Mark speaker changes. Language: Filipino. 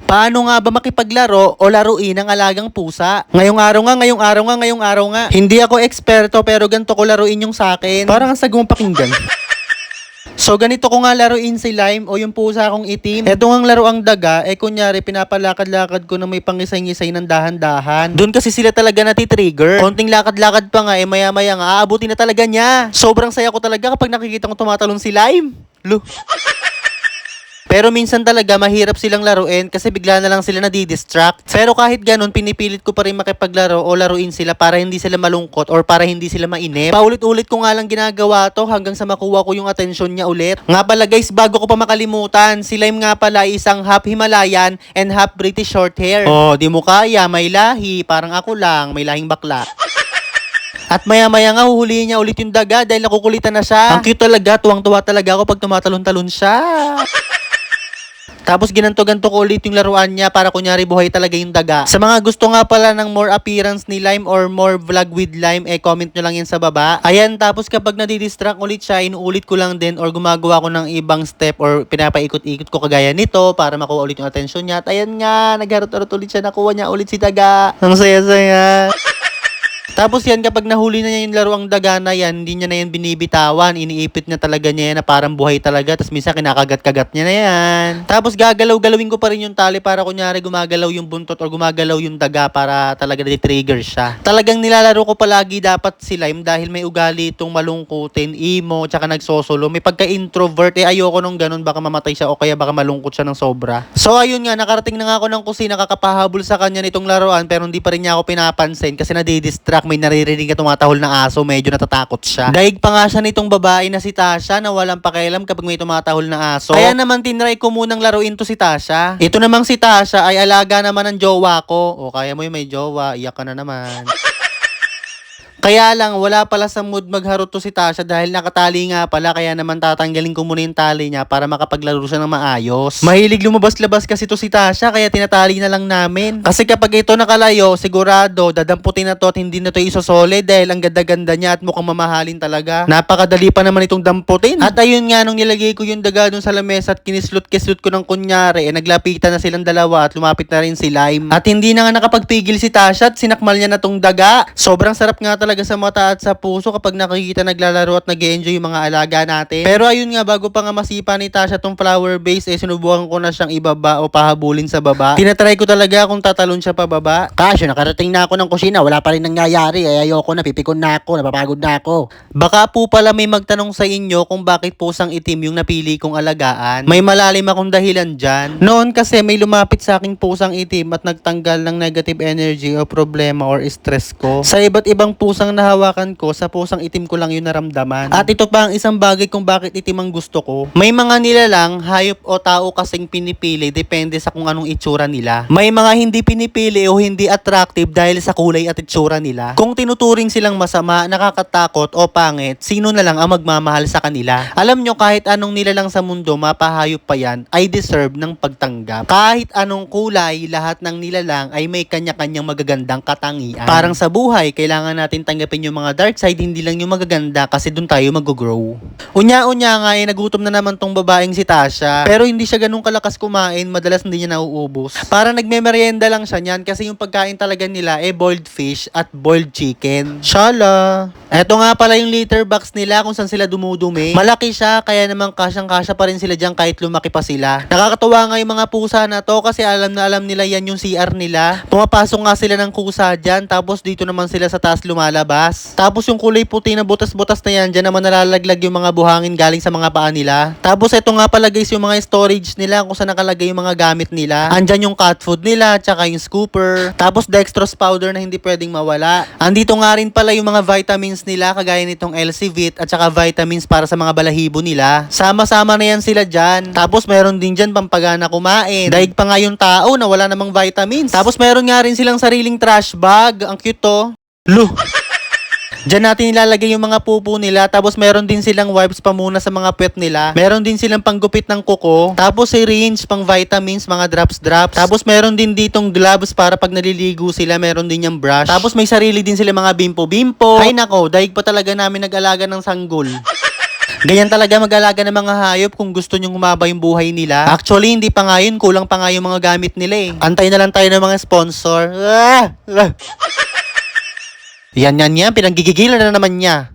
Speaker 1: Paano nga ba makipaglaro o laruin ang alagang pusa? Ngayong araw nga. Hindi ako eksperto pero ganito ko laruin yung sa akin. Parang ang sagong pakinggan. So ganito ko nga laruin si Lime o yung pusa kong itim. Eto nga laro ang daga, kunyari pinapalakad-lakad ko na may pangisay-ngisay ng dahan-dahan. Doon kasi sila talaga natitrigger. Konting lakad-lakad pa nga, maya-maya nga, aabutin na talaga niya. Sobrang saya ko talaga kapag nakikita ko tumatalon si Lime. Lu. Pero minsan talaga mahirap silang laruin kasi bigla na lang sila nadidistract. Pero kahit ganun, pinipilit ko pa rin makipaglaro o laruin sila para hindi sila malungkot or para hindi sila mainip. Paulit-ulit ko nga lang ginagawa to hanggang sa makuha ko yung atensyon niya ulit. Nga pala guys, bago ko pa makalimutan, si Lime nga pala isang half Himalayan and half British short hair. Oh, di mo kaya, may lahi. Parang ako lang, may lahing bakla. At maya-maya nga huhulihin niya ulit yung daga dahil nakukulitan na siya. Ang cute talaga, tuwang-tuwa talaga ako pag tumatalon-talon siya. Tapos ginanto-ganto ko ulit yung laruan niya para kunyari buhay talaga yung daga. Sa mga gusto nga pala ng more appearance ni Lime or more vlog with Lime, comment nyo lang yan sa baba. Ayan, tapos kapag nadidistract ulit siya, inuulit ko lang din or gumagawa ko ng ibang step or pinapaikot-ikot ko kagaya nito para makuha ulit yung atensyon niya. At ayan nga, nagharot-harot ulit siya, nakuha niya ulit si daga. Ang saya-saya. Tapos yan, kapag nahuli na niya yung laro ang daga na yan, hindi niya na yan binibitawan. Iniipit niya talaga niya yan na parang buhay talaga. Tapos minsan kinakagat-kagat niya na yan. Tapos gagalaw-galawin ko pa rin yung tali para kunyari gumagalaw yung buntot or gumagalaw yung daga para talaga na-trigger siya. Talagang nilalaro ko palagi dapat si Lime dahil may ugali itong malungkutin, emo, tsaka nagsosolo. May pagka-introvert, ayoko nung ganun, baka mamatay siya o kaya baka malungkot siya ng sobra. So ayun nga, nakarating na nga ako ng kusina, kakapahabol sa kanya nitong laruan pero hindi pa rin niya ako pinapansin kasi nadidistract. May naririnig na tumatahol na aso, medyo natatakot siya. Daig pa nga siya nitong babae na si Tasha na walang pakialam kapag may tumatahol na aso. Kaya naman tinry ko munang laruin to si Tasha. Ito namang si Tasha ay alaga naman ng jowa ko. O kaya mo yung may jowa, iyak ka na naman. Kaya lang, wala pala sa mood magharot to si Tasha dahil nakatali nga pala, kaya naman tatanggalin ko muna yung tali niya para makapaglaro siya ng maayos. Mahilig lumabas-labas kasi to si Tasha kaya tinatali na lang namin. Kasi kapag ito nakalayo, sigurado dadamputin na to at hindi na to isosole dahil ang ganda-ganda niya at mukhang mamahalin talaga. Napakadali pa naman itong damputin. At ayun nga, nung nilagay ko yung daga dun sa lamesa at kinislot-kislot ko ng kunyari, naglapitan na silang dalawa at lumapit na rin si Lime. At hindi na nga nakapagpigil si Tasha at sinakmal niya na tong daga. Sobrang sarap nga talaga sa mata at sa puso kapag nakikita naglalaro at nag-enjoy yung mga alaga natin. Pero ayun nga, bago pa nga masipa ni Tasha tong flower base, sinubukan ko na siyang ibaba o pahabulin sa baba. Tinatry ko talaga kung tatalon siya pababa. Kasyo, nakarating na ako ng kusina, wala pa rin nangyayari. Ayoko na, pipikon na ako, napapagod na ako. Baka po pala may magtanong sa inyo kung bakit pusang itim yung napili kong alagaan. May malalim akong dahilan dyan. Noon kasi may lumapit sa aking pusang itim at nagtanggal ng negative energy o problema or stress ko. Sa iba't ibang pusang nahawakan ko, sa pusang itim ko lang yun naramdaman. At ito pa ang isang bagay kung bakit itim ang gusto ko. May mga nilalang, hayop o tao kasing pinipili depende sa kung anong itsura nila. May mga hindi pinipili o hindi attractive dahil sa kulay at itsura nila. Kung tinuturing silang masama, nakakatakot o pangit, sino na lang ang magmamahal sa kanila? Alam nyo, kahit anong nilalang sa mundo, mapahayop pa yan, ay deserve ng pagtanggap. Kahit anong kulay, lahat ng nilalang ay may kanya-kanyang magagandang katangian. Parang sa buhay, kailangan natin tanggapin yung mga dark side, hindi lang yung magaganda kasi dun tayo mag-grow. Unya-unya nga, nagutom na naman tong babaeng si Tasha. Pero hindi siya ganun kalakas kumain, madalas hindi niya nauubos. Para nagme-merienda lang siya niyan kasi yung pagkain talaga nila boiled fish at boiled chicken. Shala! Eto nga pala yung litter box nila kung saan sila dumudumi. Malaki siya, kaya naman kasyang-kasya pa rin sila dyan kahit lumaki pa sila. Nakakatuwa nga yung mga pusa na to kasi alam na alam nila yan yung CR nila. Pumapasok nga sila ng kusa dyan, tapos dito naman sila sa taas lumalabas. Tapos yung kulay puti na butas-butas na yan, dyan naman nalalaglag yung mga buhangin galing sa mga paa nila. Tapos ito nga pala guys yung mga storage nila kung saan nakalagay yung mga gamit nila. Andyan yung cat food nila, tsaka yung scooper. Tapos dextrose powder na hindi pwedeng mawala. Andito nga rin pala yung mga vitamins nila kagaya nitong LC-Vit at tsaka vitamins para sa mga balahibo nila. Sama-sama na yan sila dyan. Tapos meron din dyan pampagana kumain. Daig pa nga yung tao na wala namang vitamins. Tapos meron nga rin silang sariling trash bag. Ang cute to. Lu! Diyan natin ilalagay yung mga pupo nila. Tapos meron din silang wipes pa muna sa mga pet nila. Meron din silang panggupit ng kuko. Tapos syringe, pang vitamins, mga drops. Tapos meron din ditong gloves para pag naliligo sila. Meron din yung brush. Tapos may sarili din sila mga bimpo. Ay nako, daig pa talaga namin nag-alaga ng sanggol. Ganyan talaga mag-alaga ng mga hayop kung gusto nyong humaba yung buhay nila. Actually, hindi pa nga yun. Kulang pa nga yung mga gamit nila eh. Antay na lang tayo ng mga sponsor. Yan. Pinanggigigilan na naman niya.